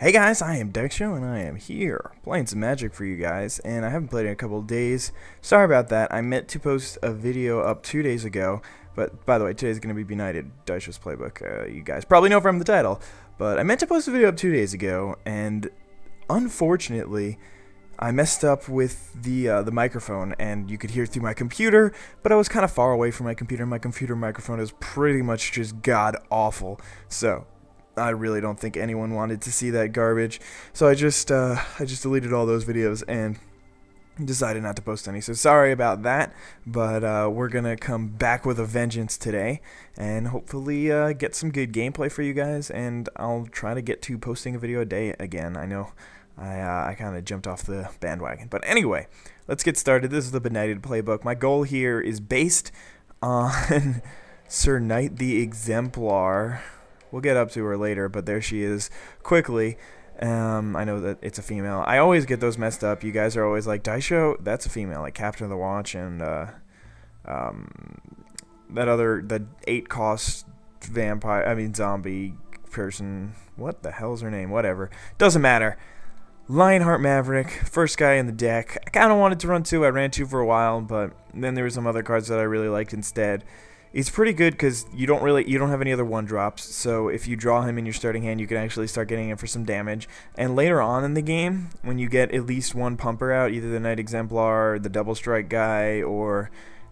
Hey guys, I am Daisho and I am here playing some Magic for you guys, and I haven't played in a couple of days. Sorry about that. I meant to post a video up 2 days ago, but by the way, today's going to be Beknighted, Daisho's Playbook. You guys probably know from the title, but I meant to post a video up 2 days ago, and unfortunately, I messed up with the microphone, and you could hear through my computer, but I was kind of far away from my computer. My computer microphone is pretty much just god-awful, so I really don't think anyone wanted to see that garbage, so I just deleted all those videos and decided not to post any. So sorry about that, but we're gonna come back with a vengeance today, and hopefully get some good gameplay for you guys. And I'll try to get to posting a video a day again. I know I kind of jumped off the bandwagon, but anyway, let's get started. This is the Beknighted playbook. My goal here is based on Sir Knight the Exemplar. We'll get up to her later, but there she is quickly. I know that it's a female. I always get those messed up. You guys are always like, Daisho, that's a female, like Captain of the Watch, and that 8-cost zombie person. What the hell's her name? Whatever. Doesn't matter. Lionheart Maverick, first guy in the deck. I kind of wanted to run 2. I ran 2 for a while, but then there were some other cards that I really liked instead. It's pretty good because you don't have any other 1-drops, so if you draw him in your starting hand, you can actually start getting him for some damage. And later on in the game, when you get at least one pumper out, either the Knight Exemplar, the Double Strike guy, or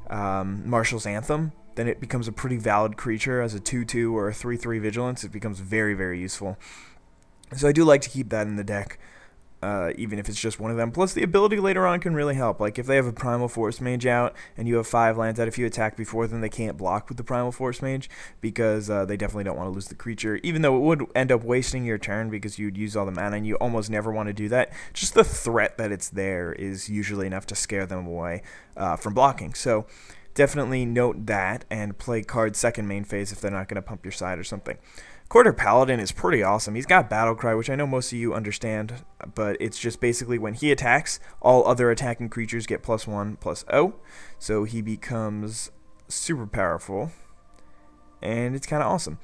Marshal's Anthem, then it becomes a pretty valid creature as a 2/2 or a 3/3 Vigilance. It becomes very, very useful. So I do like to keep that in the deck. Even if it's just one of them. Plus, the ability later on can really help. Like, if they have a Primal Force Mage out, and you have 5 lands out, if you attack before them, they can't block with the Primal Force Mage, because they definitely don't want to lose the creature, even though it would end up wasting your turn, because you'd use all the mana, and you almost never want to do that. Just the threat that it's there is usually enough to scare them away from blocking. So, definitely note that, and play cards second main phase if they're not going to pump your side or something. Quarter Paladin is pretty awesome. He's got Battle Cry, which I know most of you understand, but it's just basically when he attacks, all other attacking creatures get +1/+0, so he becomes super powerful, and it's kind of awesome.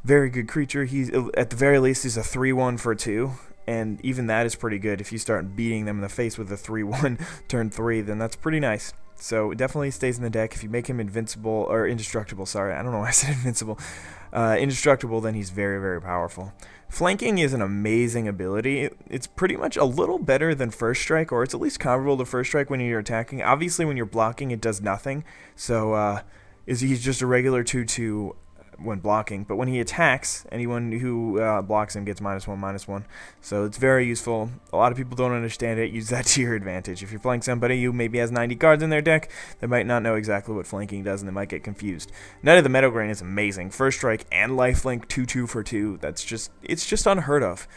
Very good creature. He's, at the very least, he's a 3/1 for 2, and even that is pretty good. If you start beating them in the face with a 3/1 turn 3, then that's pretty nice. So it definitely stays in the deck. If you make him invincible, or indestructible, sorry, I don't know why I said invincible. Indestructible, then he's very, very powerful. Flanking is an amazing ability. It's pretty much a little better than First Strike, or it's at least comparable to First Strike when you're attacking. Obviously, when you're blocking, it does nothing. So he's just a regular 2/2 when blocking, but when he attacks, anyone who blocks him gets -1/-1. So it's very useful. A lot of people don't understand it. Use that to your advantage. If you're playing somebody who maybe has 90 cards in their deck, they might not know exactly what flanking does, and they might get confused. Knight of the Meadowgrain is amazing. First Strike and Lifelink 2/2 for 2. It's just unheard of.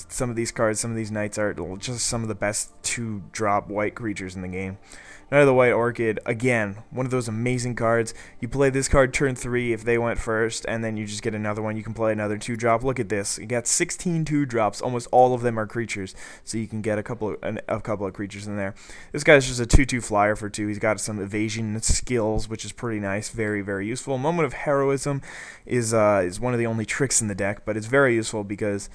Some of these cards, some of these knights are just some of the best 2-drop white creatures in the game. Knight of the White Orchid, again, one of those amazing cards. You play this card turn 3 if they went first, and then you just get another one. You can play another 2-drop. Look at this. You got 16 2-drops. Almost all of them are creatures, so you can get a couple of creatures in there. This guy's just a 2/2 flyer for 2. He's got some evasion skills, which is pretty nice. Very, very useful. Moment of Heroism is one of the only tricks in the deck, but it's very useful because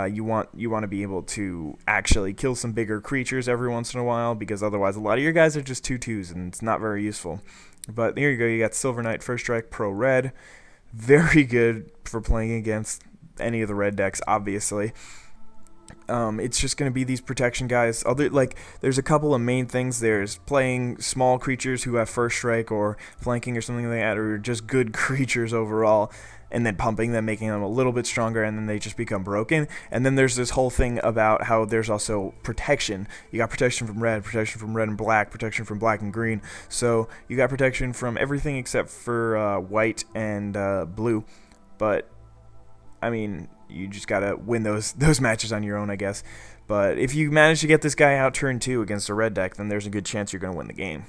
you want to be able to actually kill some bigger creatures every once in a while, because otherwise a lot of your guys are just 2/2s and it's not very useful. But here you go. You got Silver Knight, First Strike, Pro Red. Very good for playing against any of the red decks, obviously. It's just going to be these protection guys. There's a couple of main things. There's playing small creatures who have First Strike or flanking or something like that, or just good creatures overall, and then pumping them, making them a little bit stronger, and then they just become broken. And then there's this whole thing about how there's also protection. You got protection from red and black, protection from black and green. So you got protection from everything except for white and blue. But I mean, you just gotta win those matches on your own, I guess. But if you manage to get this guy out turn 2 against a red deck, then there's a good chance you're gonna win the game.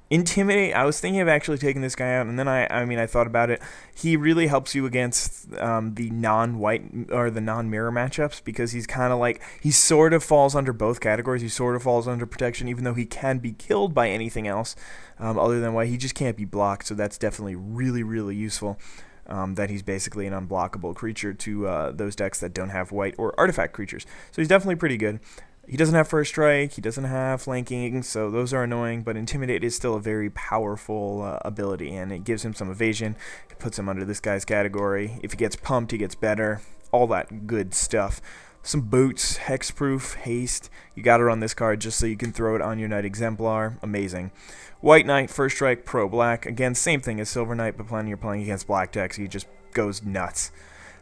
Intimidate, I was thinking of actually taking this guy out, and then I thought about it. He really helps you against the non-white or the non-mirror matchups, because he's kind of like, he sort of falls under both categories. He sort of falls under protection, even though he can be killed by anything else other than white. He just can't be blocked, so that's definitely really, really useful. that he's basically an unblockable creature to those decks that don't have white or artifact creatures. So he's definitely pretty good. He doesn't have First Strike, he doesn't have Flanking, so those are annoying, but Intimidate is still a very powerful ability, and it gives him some evasion. It puts him under this guy's category. If he gets pumped, he gets better. All that good stuff. Some boots, hexproof, haste. You gotta run this card just so you can throw it on your Knight Exemplar. Amazing. White Knight, First Strike, Pro Black. Again, same thing as Silver Knight, but when you're playing against black decks, he just goes nuts.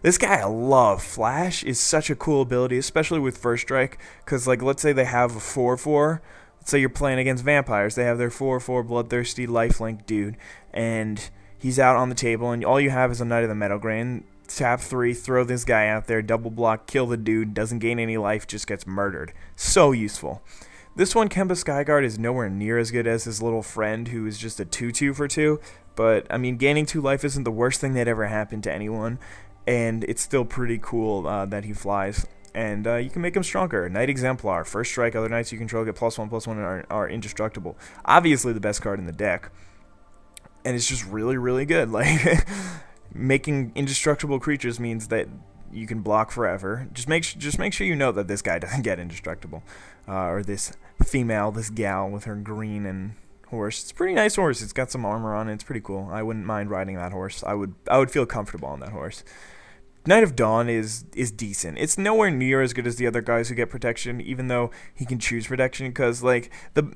This guy I love. Flash is such a cool ability, especially with First Strike, because like let's say they have a 4/4. Let's say you're playing against vampires. They have their 4/4 bloodthirsty lifelink dude, and he's out on the table, and all you have is a Knight of the Metal Grain. Tap 3, throw this guy out there, double block, kill the dude, doesn't gain any life, just gets murdered. So useful. This one, Kemba Skyguard, is nowhere near as good as his little friend, who is just a 2/2 for 2. But, I mean, gaining 2 life isn't the worst thing that ever happened to anyone. And it's still pretty cool that he flies. And you can make him stronger. Knight Exemplar, First Strike, other knights you control get +1/+1 and are indestructible. Obviously the best card in the deck. And it's just really, really good. Like, making indestructible creatures means that you can block forever. Just make sure you know that this guy doesn't get indestructible. Or this female, this gal with her green and horse. It's a pretty nice horse. It's got some armor on it. It's pretty cool. I wouldn't mind riding that horse. I would feel comfortable on that horse. Knight of Dawn is decent. It's nowhere near as good as the other guys who get protection, even though he can choose protection, because like the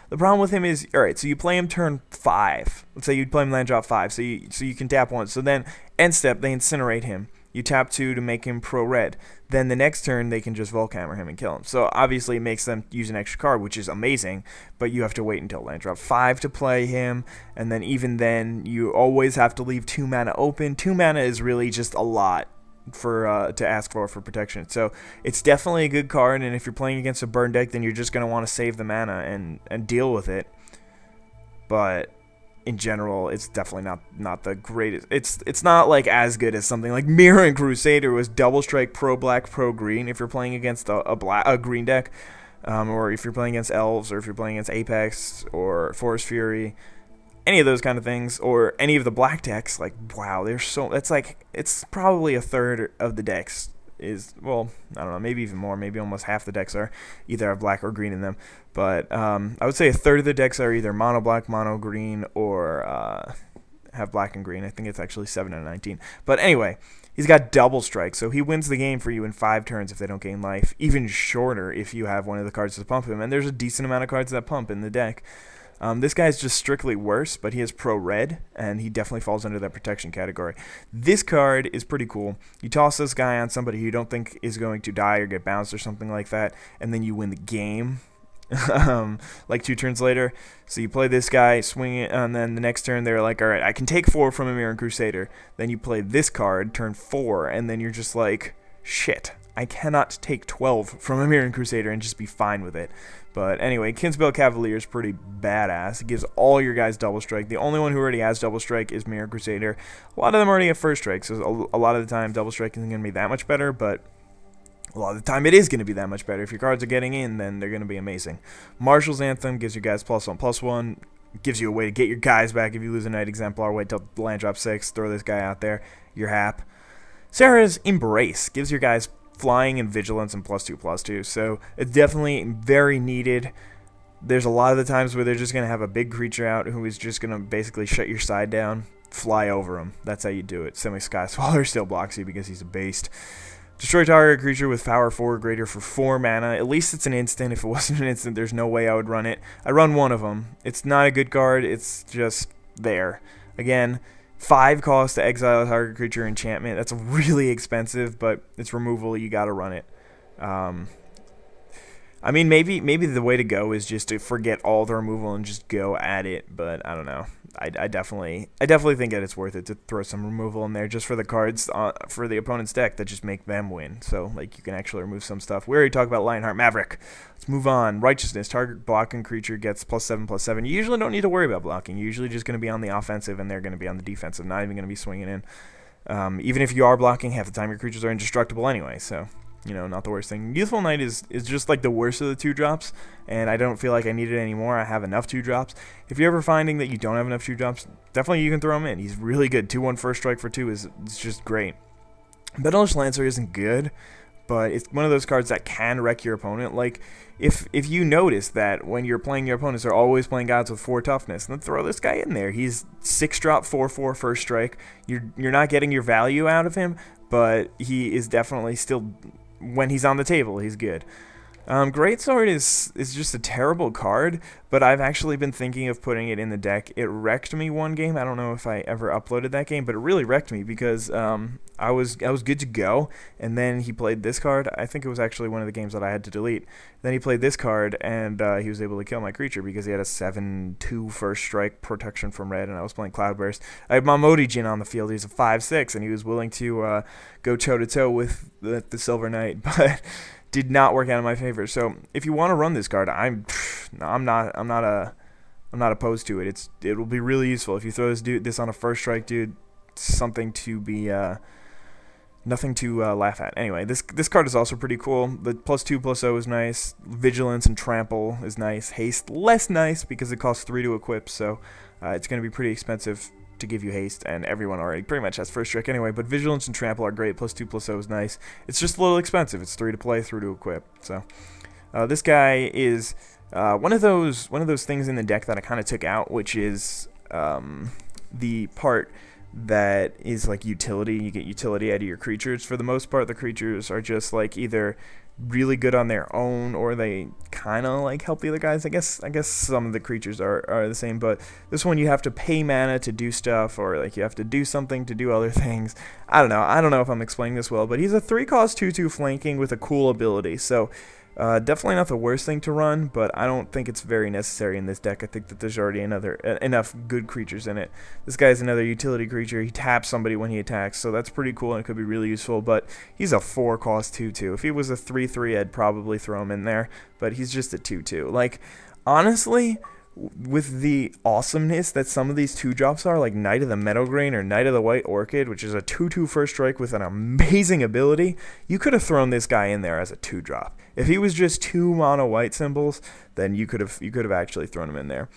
problem with him is, alright, so you play him turn 5. Let's say you play him land drop 5, so you can tap once. So then end step they incinerate him. You tap 2 to make him pro red. Then the next turn they can just Volkhammer him and kill him. So obviously it makes them use an extra card, which is amazing, but you have to wait until land drop 5 to play him, and then even then you always have to leave 2 mana open. 2 mana is really just a lot for to ask for protection. So it's definitely a good card, and if you're playing against a burn deck, then you're just going to want to save the mana and deal with it. But in general, it's definitely not the greatest. It's not like as good as something like Mirror and Crusader was double strike, pro black, pro green. If you're playing against a green deck, or if you're playing against elves, or if you're playing against Apex or Forest Fury, any of those kind of things, or any of the black decks, like wow, there's so it's probably a third of the decks is, well, I don't know, maybe even more, maybe almost half the decks are either have black or green in them, but I would say a third of the decks are either mono black, mono green, or have black and green. I think it's actually 7 out of 19, but anyway, he's got double strike, so he wins the game for you in 5 turns if they don't gain life, even shorter if you have one of the cards to pump him, and there's a decent amount of cards that pump in the deck. This guy's just strictly worse, but he has pro red, and he definitely falls under that protection category. This card is pretty cool. You toss this guy on somebody who you don't think is going to die or get bounced or something like that, and then you win the game. Like 2 turns later. So you play this guy, swing it, and then the next turn they're like, alright, I can take 4 from a Mirror and Crusader. Then you play this card, turn 4, and then you're just like, shit, I cannot take 12 from a Mirror and Crusader and just be fine with it. But anyway, Kinsbell Cavalier is pretty badass. It gives all your guys double strike. The only one who already has double strike is Mirror Crusader. A lot of them already have first strike, so a lot of the time double strike isn't going to be that much better, but a lot of the time it is going to be that much better. If your cards are getting in, then they're going to be amazing. Marshal's Anthem gives you guys +1/+1. Gives you a way to get your guys back if you lose a Knight Exemplar. Wait till land drop 6, throw this guy out there. You're hap. Sarah's Embrace gives your guys flying and vigilance and +2/+2, so it's definitely very needed. There's a lot of the times where they're just going to have a big creature out who is just going to basically shut your side down, fly over them. That's how you do it. Semi-Sky Swallower still blocks you because he's a beast. Destroy target creature with power 4 or greater for 4 mana. At least it's an instant. If it wasn't an instant, there's no way I would run it. I run one of them. It's not a good card. It's just there. Again, 5 cost to exile a target creature enchantment. That's really expensive, but it's removal. You gotta run it. I mean, maybe the way to go is just to forget all the removal and just go at it. But I don't know. I definitely think that it's worth it to throw some removal in there just for the cards for the opponent's deck that just make them win. So like you can actually remove some stuff. We already talked about Lionheart Maverick. Let's move on. Righteousness. Target blocking creature gets +7/+7. You usually don't need to worry about blocking. You're usually just going to be on the offensive and they're going to be on the defensive. Not even going to be swinging in. Even if you are blocking, half the time your creatures are indestructible anyway. So not the worst thing. Youthful Knight is just like the worst of the 2-drops, and I don't feel like I need it anymore. I have enough 2-drops. If you're ever finding that you don't have enough 2-drops, definitely you can throw him in. He's really good. 2-1 first strike for 2 is just great. Beknighted Lancer isn't good, but it's one of those cards that can wreck your opponent. Like, if you notice that when you're playing your opponents, they're always playing guys with 4 toughness, then throw this guy in there. He's 6-drop, 4/4 first strike. You're not getting your value out of him, but he is definitely still, when he's on the table, he's good. Greatsword is just a terrible card, but I've actually been thinking of putting it in the deck. It wrecked me one game. I don't know if I ever uploaded that game, but it really wrecked me because I was good to go, and then he played this card. I think it was actually one of the games that I had to delete. Then he played this card, and he was able to kill my creature because he had a 7/2 first strike protection from red, and I was playing Cloudburst. I had Mamodi Jin on the field. He's a 5/6, and he was willing to go toe-to-toe with the Silver Knight, but did not work out in my favor. So if you want to run this card, I'm not opposed to it. It will be really useful if you throw this on a first strike, dude. Something to be nothing to laugh at. Anyway, this card is also pretty cool. The +2/+0 is nice. Vigilance and Trample is nice. Haste less nice because it costs 3 to equip. So it's going to be pretty expensive to give you haste, and everyone already pretty much has first strike anyway, but Vigilance and Trample are great. +2/+0 is nice. It's just a little expensive. It's 3 to play, 3 to equip. So this guy is one of those things in the deck that I kind of took out, which is the part that is like utility. You get utility out of your creatures. For the most part, the creatures are just like either really good on their own, or they kind of like help the other guys. I guess some of the creatures are the same, but this one you have to pay mana to do stuff, or like you have to do something to do other things. I don't know if I'm explaining this well, but he's a 3-cost 2/2 flanking with a cool ability. So definitely not the worst thing to run, but I don't think it's very necessary in this deck. I think that there's already enough good creatures in it. This guy's another utility creature. He taps somebody when he attacks, so that's pretty cool and it could be really useful, but he's a 4-cost 2/2. If he was a 3/3, I'd probably throw him in there, but he's just a 2/2. Like, honestly, with the awesomeness that some of these 2-drops are, like Knight of the Meadowgrain or Knight of the White Orchid, which is a 2/2 first strike with an amazing ability, you could have thrown this guy in there as a 2-drop. If he was just 2 mono white symbols, then you could have actually thrown him in there.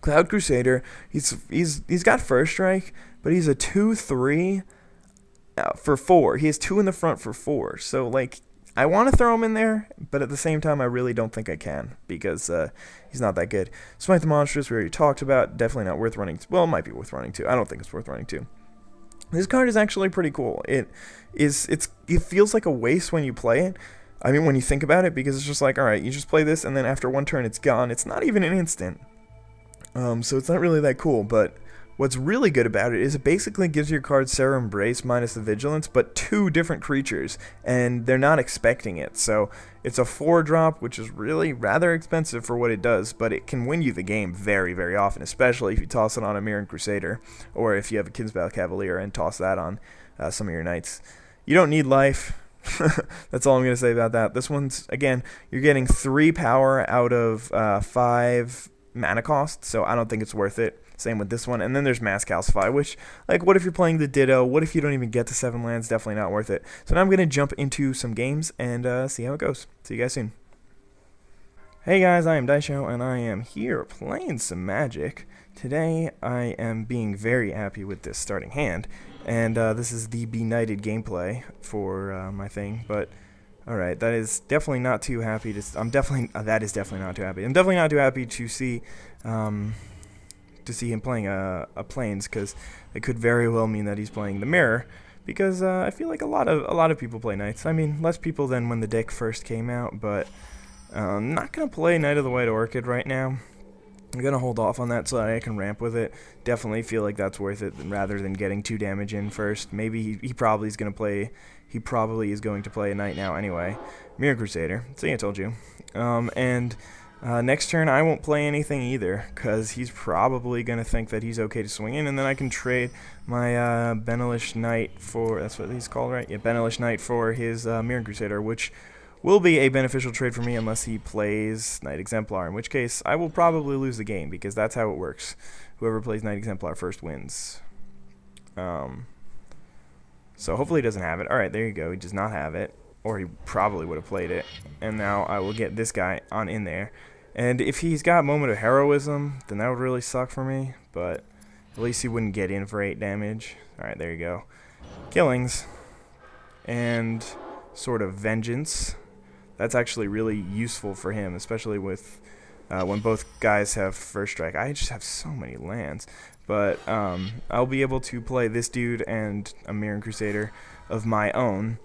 Cloud Crusader, he's got first strike, but he's a 2/3 for 4. He has 2 in the front for 4. So like, I want to throw him in there, but at the same time, I really don't think I can because he's not that good. Smite the Monstrous, we already talked about. Definitely not worth running. Well, it might be worth running to. I don't think it's worth running to. This card is actually pretty cool. It feels like a waste when you play it. I mean, when you think about it, because it's just like, all right, you just play this, and then after one turn, it's gone. It's not even an instant. So it's not really that cool, but what's really good about it is it basically gives your card Sarah Embrace minus the Vigilance, but 2 different creatures, and they're not expecting it. So it's a 4-drop, which is really rather expensive for what it does, but it can win you the game very, very often, especially if you toss it on a Mirran Crusader, or if you have a Kinsbale Cavalier and toss that on some of your knights. You don't need life. That's all I'm going to say about that. This one's, again, you're getting 3 power out of 5 mana cost, so I don't think it's worth it. Same with this one. And then there's Mass Calcify, which, like, what if you're playing the Ditto? What if you don't even get to 7 lands? Definitely not worth it. So now I'm going to jump into some games and see how it goes. See you guys soon. Hey guys, I am Daisho, and I am here playing some Magic. Today, I am being very happy with this starting hand, and this is the Beknighted gameplay for my thing, but alright, that is definitely not too happy to, that is definitely not too happy. I'm definitely not too happy to see him playing a Plains, because it could very well mean that he's playing the Mirror, because I feel like a lot of people play Knights. I mean, less people than when the deck first came out, but I'm not going to play Knight of the White Orchid right now. I'm going to hold off on that so that I can ramp with it. Definitely feel like that's worth it rather than getting 2 damage in first. Maybe he probably is going to play, a Knight now anyway. Mirror Crusader. See, I told you. Next turn I won't play anything either, because he's probably going to think that he's okay to swing in, and then I can trade my Beknighted Knight for, that's what he's called, right? Yeah, Beknighted Knight for his Mirror Crusader, which will be a beneficial trade for me unless he plays Knight Exemplar, in which case I will probably lose the game, because that's how it works. Whoever plays Knight Exemplar first wins. So hopefully he doesn't have it. Alright, there you go. He does not have it. or he probably would have played it. And now I will get this guy on in there. And if he's got Moment of Heroism, then that would really suck for me. But at least he wouldn't get in for 8 damage. Alright, there you go. Killings. And sort of Vengeance. That's actually really useful for him, especially with when both guys have First Strike. I just have so many lands. But I'll be able to play this dude and a Mirren Crusader of my own.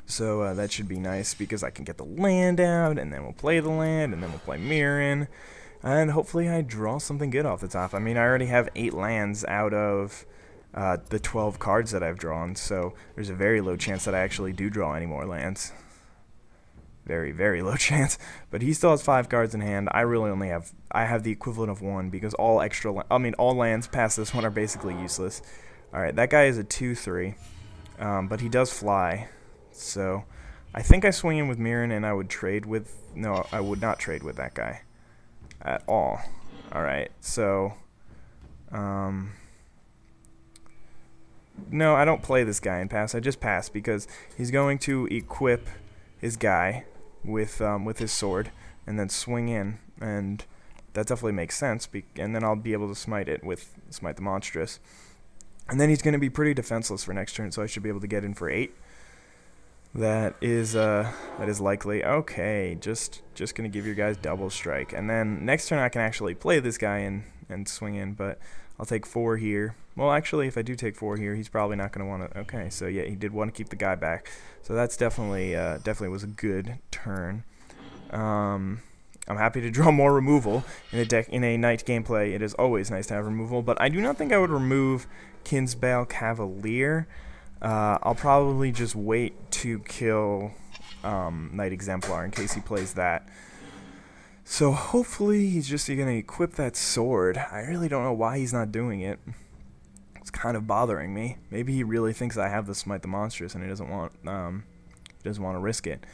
So that should be nice because I can get the land out, and then we'll play the land, and then we'll play Mirren. And hopefully I draw something good off the top. I mean, I already have 8 lands out of the 12 cards that I've drawn, so there's a very low chance that I actually do draw any more lands. Very, very low chance. But he still has 5 cards in hand. I really only have... I have the equivalent of 1 because all all lands past this one are basically useless. Alright, that guy is a 2/3. But he does fly. So, I think I swing in with Mirren and I would trade with... No, I would not trade with that guy. At all. Alright, so... No, I don't play this guy and pass. I just pass because he's going to equip his guy with his sword and then swing in, and that definitely makes sense. And then I'll be able to smite it with Smite the Monstrous. And then he's going to be pretty defenseless for next turn, so I should be able to get in for 8. That is likely. Okay, just going to give your guys double strike. And then next turn I can actually play this guy and swing in, but I'll take 4 here. Well, actually, if I do take 4 here, he's probably not going to want to... Okay, so yeah, he did want to keep the guy back. So that's definitely was a good turn. I'm happy to draw more removal in a night gameplay. It is always nice to have removal, but I do not think I would remove Kinsbale Cavalier. I'll probably just wait to kill Knight Exemplar in case he plays that. So hopefully he's just going to equip that sword. I really don't know why he's not doing it. It's kind of bothering me. Maybe he really thinks I have the Smite the Monstrous and he doesn't want to risk it.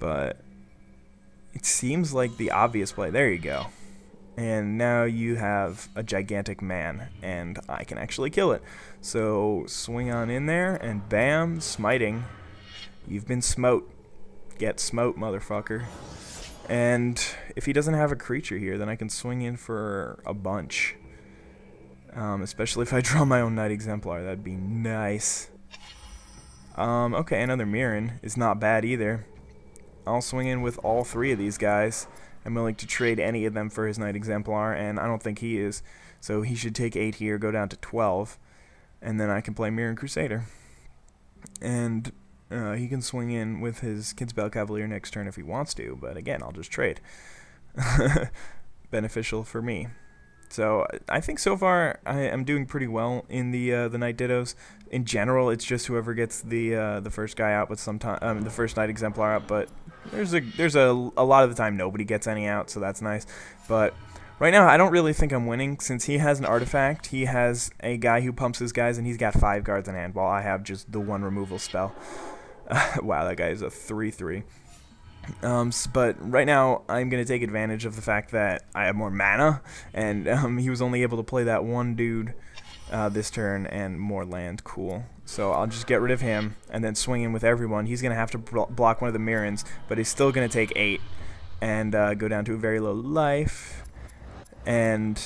But it seems like the obvious play. There you go. And now you have a gigantic man, and I can actually kill it. So swing on in there, and bam, smiting. You've been smote. Get smote, motherfucker. And if he doesn't have a creature here, then I can swing in for a bunch. Especially if I draw my own Knight Exemplar, that'd be nice. Okay, another Mirren is not bad either. I'll swing in with all 3 of these guys. I'm willing to trade any of them for his Knight Exemplar, and I don't think he is. So he should take 8 here, go down to 12, and then I can play Mirren Crusader. And he can swing in with his Kinsbale Cavalier next turn if he wants to, but again, I'll just trade. Beneficial for me. So I think so far I am doing pretty well in the Knight Dittos. In general, it's just whoever gets the first guy out, but sometimes the first Knight Exemplar out. But there's a lot of the time nobody gets any out, so that's nice. But right now I don't really think I'm winning since he has an artifact. He has a guy who pumps his guys, and he's got 5 cards in hand, while I have just the 1 removal spell. Wow, that guy is a 3/3. But right now, I'm going to take advantage of the fact that I have more mana, and he was only able to play that 1 dude this turn and more land. Cool. So I'll just get rid of him and then swing in with everyone. He's going to have to block one of the Mirrens, but he's still going to take 8 and go down to a very low life. And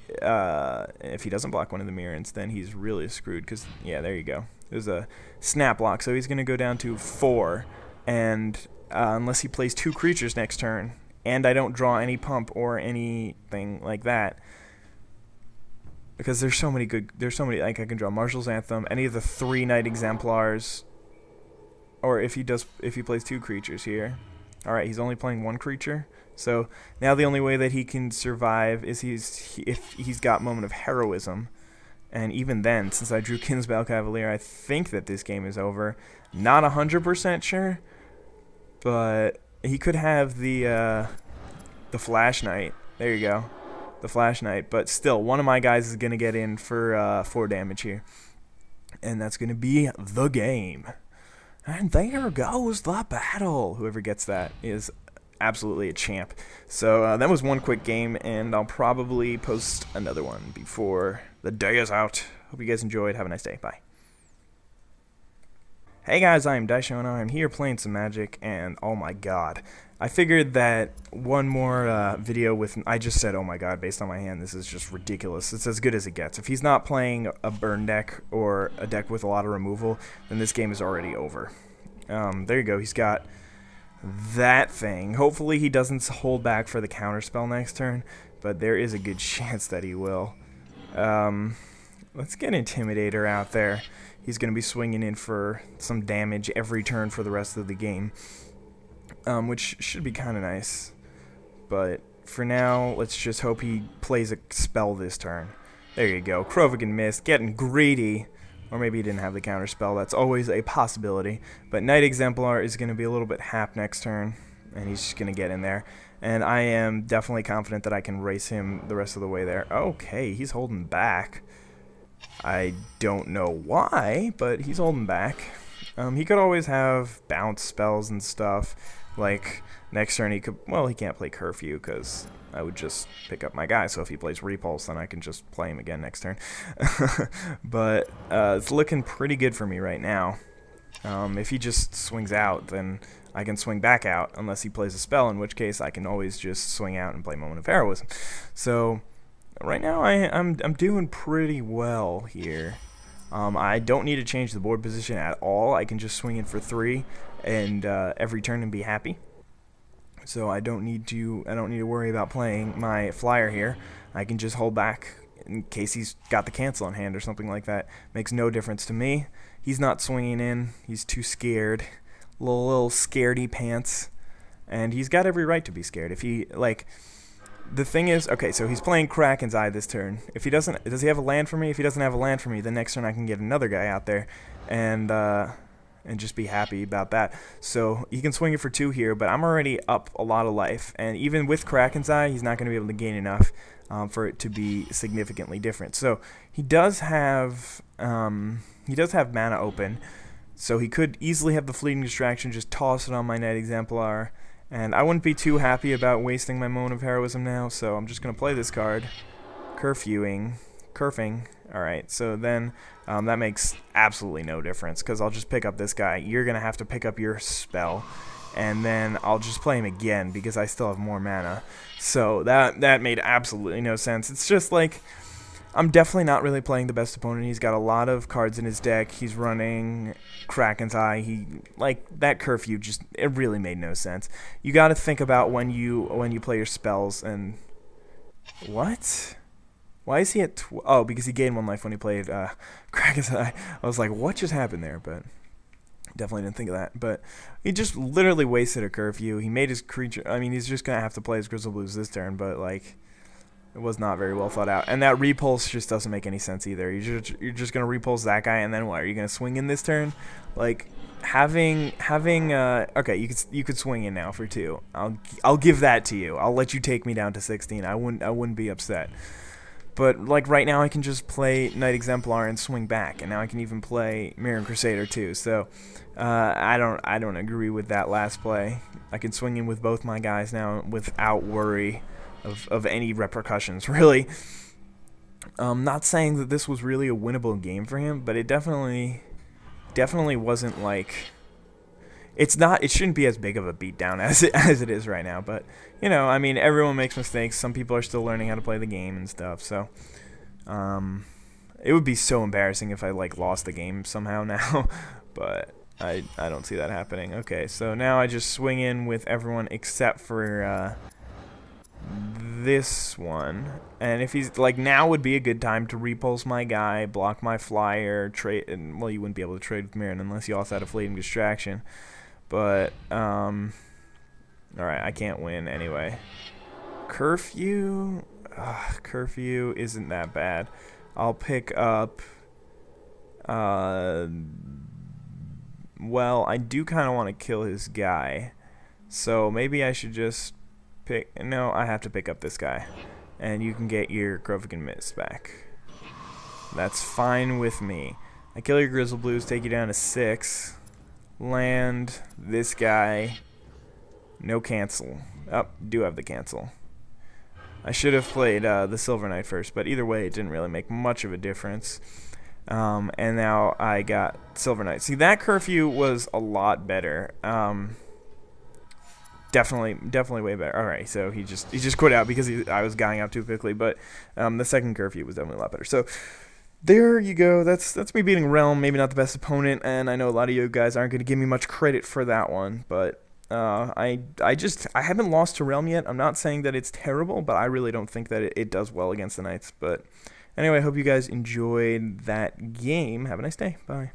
if he doesn't block one of the Mirrens, then he's really screwed because, yeah, there you go. There's a snap block, so he's going to go down to 4, and... unless he plays 2 creatures next turn, and I don't draw any pump or anything like that, because there's so many, like I can draw Marshal's Anthem, any of the 3 Knight Exemplars, or if he plays 2 creatures here. Alright, he's only playing 1 creature, so now the only way that he can survive is if he's got Moment of Heroism, and even then, since I drew Kinsbale Cavalier, I think that this game is over. Not 100% sure. But he could have the Flash Knight. There you go. The Flash Knight. But still, one of my guys is going to get in for 4 damage here. And that's going to be the game. And there goes the battle. Whoever gets that is absolutely a champ. So that was one quick game, and I'll probably post another one before the day is out. Hope you guys enjoyed. Have a nice day. Bye. Hey guys, I am Daisho and I am here playing some Magic, and oh my god. I figured that one more video with... I just said oh my god based on my hand. This is just ridiculous. It's as good as it gets. If he's not playing a burn deck or a deck with a lot of removal, then this game is already over. There you go. He's got that thing. Hopefully he doesn't hold back for the counterspell next turn, but there is a good chance that he will. Let's get Intimidator out there. He's going to be swinging in for some damage every turn for the rest of the game, which should be kind of nice. But for now, let's just hope he plays a spell this turn. There you go. Krovigan missed, getting greedy. Or maybe he didn't have the counter spell. That's always a possibility. But Knight Exemplar is going to be a little bit hap next turn, and he's just going to get in there. And I am definitely confident that I can race him the rest of the way there. Okay, he's holding back. I don't know why, but he's holding back. He could always have bounce spells and stuff. Like, next turn he could... Well, he can't play Curfew, because I would just pick up my guy. So if he plays Repulse, then I can just play him again next turn. But it's looking pretty good for me right now. If he just swings out, then I can swing back out, unless he plays a spell, in which case I can always just swing out and play Moment of Heroism. So... right now, I'm doing pretty well here. I don't need to change the board position at all. I can just swing in for 3 and every turn and be happy. So I don't need to worry about playing my flyer here. I can just hold back in case he's got the cancel on hand or something like that. Makes no difference to me. He's not swinging in. He's too scared. Little scaredy pants. And he's got every right to be scared. If he like. The thing is, okay, so he's playing Kraken's Eye this turn. If he doesn't, does he have a land for me? If he doesn't have a land for me, the next turn I can get another guy out there, and just be happy about that. So he can swing it for 2 here, but I'm already up a lot of life, and even with Kraken's Eye, he's not going to be able to gain enough for it to be significantly different. So he does have mana open, so he could easily have the Fleeting Distraction, just toss it on my Knight Exemplar. And I wouldn't be too happy about wasting my Moment of Heroism now, so I'm just going to play this card. Curfing. Alright, so then that makes absolutely no difference, because I'll just pick up this guy. You're going to have to pick up your spell, and then I'll just play him again, because I still have more mana. So that made absolutely no sense. It's just like... I'm definitely not really playing the best opponent. He's got a lot of cards in his deck. He's running Kraken's Eye. That Curfew just, it really made no sense. You got to think about when you play your spells and what? Why is he at oh, because he gained 1 life when he played Kraken's Eye. I was like, what just happened there? But definitely didn't think of that. But he just literally wasted a Curfew. He made his creature. I mean, he's just gonna have to play his Grizzle Blues this turn, but like. It was not very well thought out. And that repulse just doesn't make any sense either. You're just going to repulse that guy, and then what? Are you going to swing in this turn? Like, having okay, you could swing in now for 2. I'll give that to you. I'll let you take me down to 16. I wouldn't be upset. But, like, right now I can just play Knight Exemplar and swing back. And now I can even play Mirran Crusader too. So, I don't agree with that last play. I can swing in with both my guys now without worry of any repercussions, really. Not saying that this was really a winnable game for him, but it definitely wasn't like... It shouldn't be as big of a beatdown as it is right now, but, you know, I mean, everyone makes mistakes. Some people are still learning how to play the game and stuff, so... it would be so embarrassing if I, like, lost the game somehow now, but I don't see that happening. Okay, so now I just swing in with everyone except for, this one, and if he's like, now would be a good time to repulse my guy, block my flyer, trade, and well, you wouldn't be able to trade with Mirran unless you also had a Fleeting Distraction, but alright, I can't win anyway. Curfew isn't that bad. I'll pick up well, I do kind of want to kill his guy, so maybe I should just no, I have to pick up this guy. And you can get your Krovigan Mist back. That's fine with me. I kill your Grizzle Blues, take you down to 6. Land this guy. No cancel. Oh, do have the cancel. I should have played the Silver Knight first, but either way, it didn't really make much of a difference. And now I got Silver Knight. See, that curfew was a lot better. Definitely way better. All right, so he just quit out because I was guying out too quickly. But the second curfew was definitely a lot better. So there you go. That's me beating Realm. Maybe not the best opponent, and I know a lot of you guys aren't going to give me much credit for that one. But I haven't lost to Realm yet. I'm not saying that it's terrible, but I really don't think that it does well against the Knights. But anyway, I hope you guys enjoyed that game. Have a nice day. Bye.